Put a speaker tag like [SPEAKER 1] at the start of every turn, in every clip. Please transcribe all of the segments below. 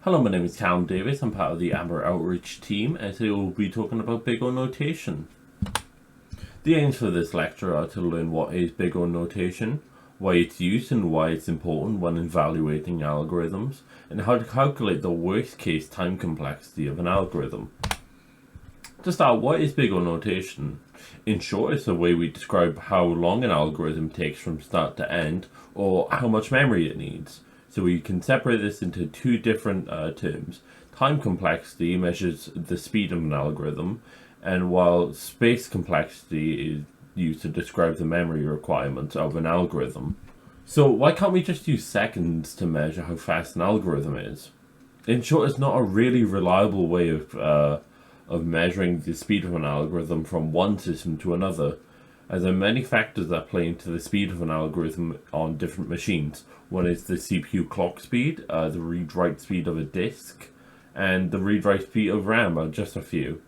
[SPEAKER 1] Hello, my name is Callum Davis. I'm part of the Amber Outreach team, and today we'll be talking about big O notation. The aims for this lecture are to learn what is big O notation, why it's used and why it's important when evaluating algorithms, and how to calculate the worst case time complexity of an algorithm. To start, what is big O notation? In short, it's a way we describe how long an algorithm takes from start to end, or how much memory it needs. So we can separate this into two different terms. Time complexity measures the speed of an algorithm, and while space complexity is used to describe the memory requirements of an algorithm. So why can't we just use seconds to measure how fast an algorithm is? In short, it's not a really reliable way of measuring the speed of an algorithm from one system to another, as there are many factors that play into the speed of an algorithm on different machines. One is the CPU clock speed, the read-write speed of a disk, and the read-write speed of RAM are just a few.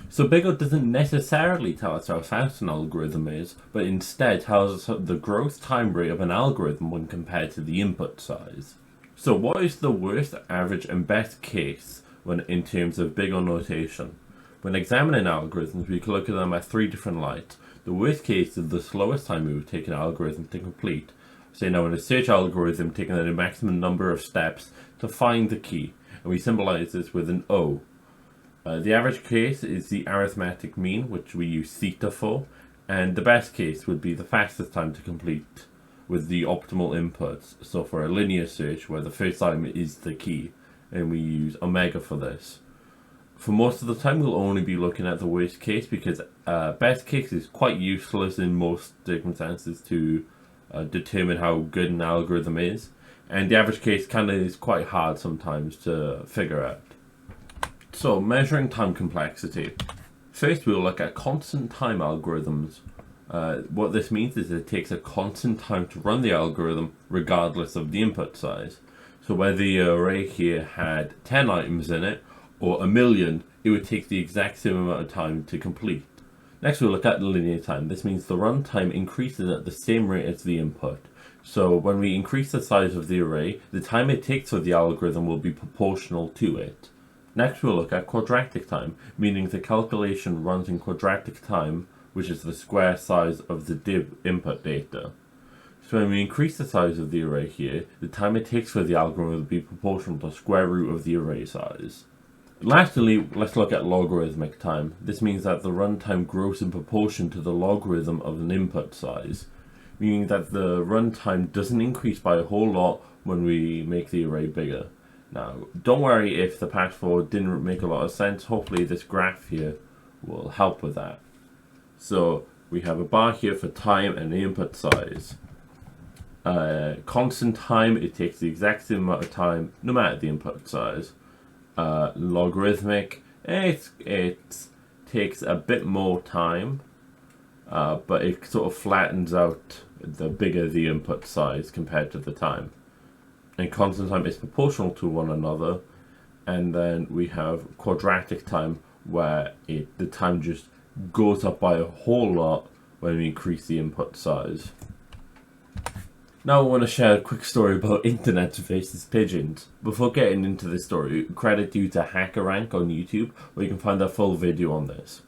[SPEAKER 1] So big O doesn't necessarily tell us how fast an algorithm is, but instead tells us the growth time rate of an algorithm when compared to the input size. So what is the worst, average, and best case when in terms of big O notation? When examining algorithms, we can look at them at three different lights. The worst case is the slowest time it would take an algorithm to complete. Say now in a search algorithm taking a maximum number of steps to find the key, and we symbolize this with an O. The average case is the arithmetic mean, which we use theta for, and the best case would be the fastest time to complete with the optimal inputs. So for a linear search where the first item is the key, and we use omega for this. For most of the time we'll only be looking at the worst case because best case is quite useless in most circumstances to determine how good an algorithm is, and the average case kind of is quite hard sometimes to figure out. So measuring time complexity. First we'll look at constant time algorithms. What this means is it takes a constant time to run the algorithm regardless of the input size. So whether the array here had 10 items in it or 1,000,000, it would take the exact same amount of time to complete. Next we'll look at linear time. This means the runtime increases at the same rate as the input. So when we increase the size of the array, the time it takes for the algorithm will be proportional to it. Next we'll look at quadratic time, meaning the calculation runs in quadratic time, which is the square size of the div input data. So when we increase the size of the array here, the time it takes for the algorithm will be proportional to the square root of the array size. Lastly, let's look at logarithmic time. This means that the runtime grows in proportion to the logarithm of an input size, meaning that the runtime doesn't increase by a whole lot when we make the array bigger. Now, don't worry if the path forward didn't make a lot of sense. Hopefully this graph here will help with that. So we have a bar here for time and the input size. Constant time, it takes the exact same amount of time no matter the input size. Logarithmic, it takes a bit more time, but it sort of flattens out the bigger the input size compared to the time. And constant time is proportional to one another. And then we have quadratic time, where the time just goes up by a whole lot when we increase the input size. Now I want to share a quick story about internet versus pigeons. Before getting into this story, credit due to HackerRank on YouTube, where you can find a full video on this.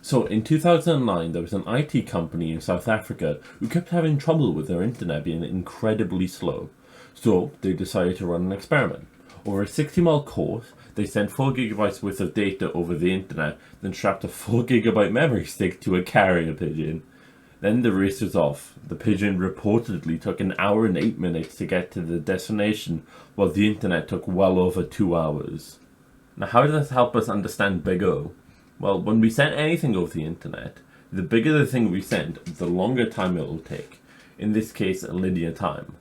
[SPEAKER 1] So in 2009, there was an IT company in South Africa who kept having trouble with their internet being incredibly slow. So they decided to run an experiment. Over a 60-mile course, they sent 4 GB worth of data over the internet, then strapped a 4 GB memory stick to a carrier pigeon. Then the race was off. The pigeon reportedly took 1 hour and 8 minutes to get to the destination, while the internet took well over 2 hours. Now how does this help us understand big O? Well, when we send anything over the internet, the bigger the thing we send, the longer time it will take. In this case, a linear time.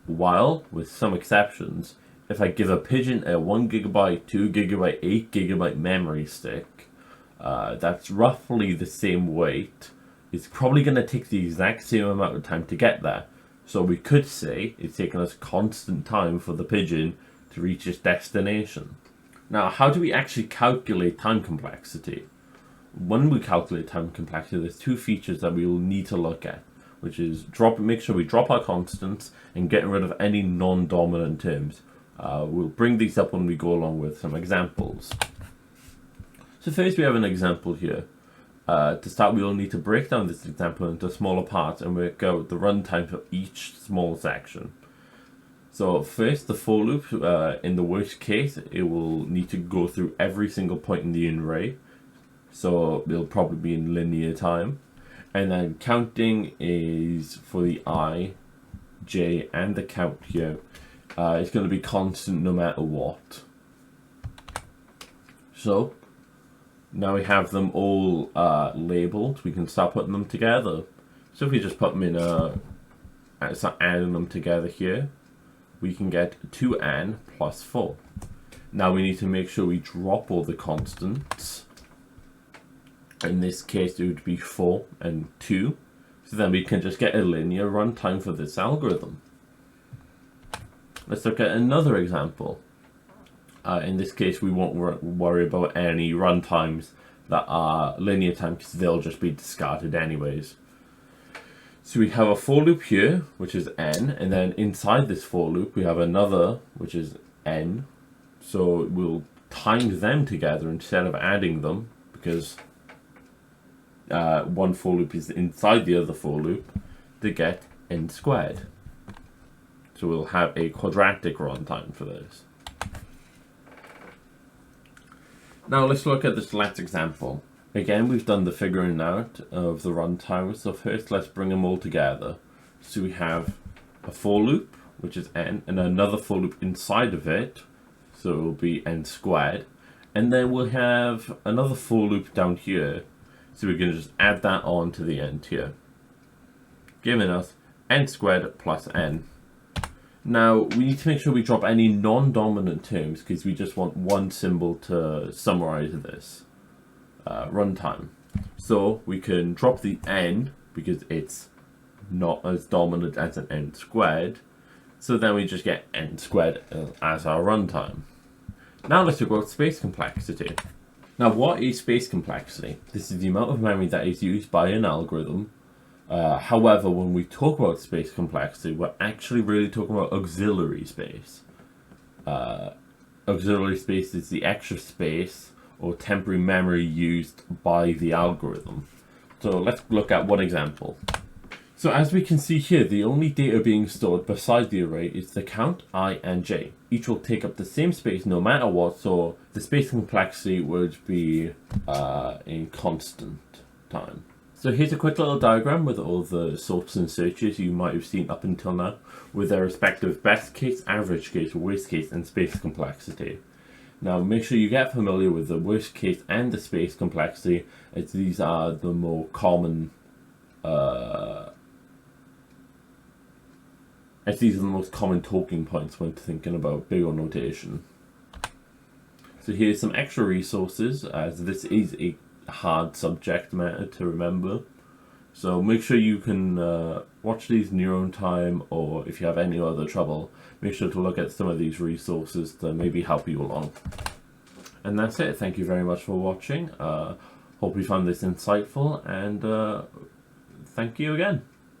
[SPEAKER 1] While, with some exceptions, if I give a pigeon a 1 GB, 2 GB, 8 GB memory stick, that's roughly the same weight. It's probably going to take the exact same amount of time to get there. So we could say it's taking us constant time for the pigeon to reach its destination. Now, how do we actually calculate time complexity? When we calculate time complexity, there's two features that we will need to look at. which is make sure we drop our constants and getting rid of any non-dominant terms. We'll bring these up when we go along with some examples. So first we have an example here. To start, we will need to break down this example into smaller parts and work out the runtime for each small section. So first, the for loop, in the worst case, it will need to go through every single point in the array. So it'll probably be in linear time. And then counting is for the I, j, and the count here. It's going to be constant no matter what. So now we have them all labeled, we can start putting them together. So if we just put them in start adding them together here, we can get 2n plus 4. Now we need to make sure we drop all the constants. In this case it would be 4 and 2. So then we can just get a linear runtime for this algorithm. Let's look at another example. In this case, we won't worry about any runtimes that are linear time because they'll just be discarded anyways. So we have a for loop here, which is n, and then inside this for loop we have another, which is n. So we'll time them together instead of adding them, because one for loop is inside the other for loop, to get n squared. So we'll have a quadratic runtime for this. Now let's look at this last example. Again, we've done the figuring out of the runtime, so first let's bring them all together. So we have a for loop, which is n, and another for loop inside of it, so it will be n squared. And then we'll have another for loop down here, so we can just add that on to the end here, giving us n squared plus n. Now, we need to make sure we drop any non-dominant terms because we just want one symbol to summarize this runtime. So we can drop the n because it's not as dominant as an n squared. So then we just get n squared as our runtime. Now let's talk about space complexity. Now, what is space complexity? This is the amount of memory that is used by an algorithm. However, when we talk about space complexity, we're actually really talking about auxiliary space. Auxiliary space is the extra space or temporary memory used by the algorithm. So let's look at one example. So as we can see here, the only data being stored beside the array is the count, I, and j. Each will take up the same space no matter what, so the space complexity would be in constant time. So here's a quick little diagram with all the sorts and searches you might have seen up until now, with their respective best case, average case, worst case, and space complexity. Now make sure you get familiar with the worst case and the space complexity, as these are the more common most common talking points when thinking about big O notation. So here's some extra resources, as this is a hard subject matter to remember. So make sure you can watch these in your own time, or if you have any other trouble, make sure to look at some of these resources to maybe help you along. And that's it. Thank you very much for watching. Hope you found this insightful, and thank you again.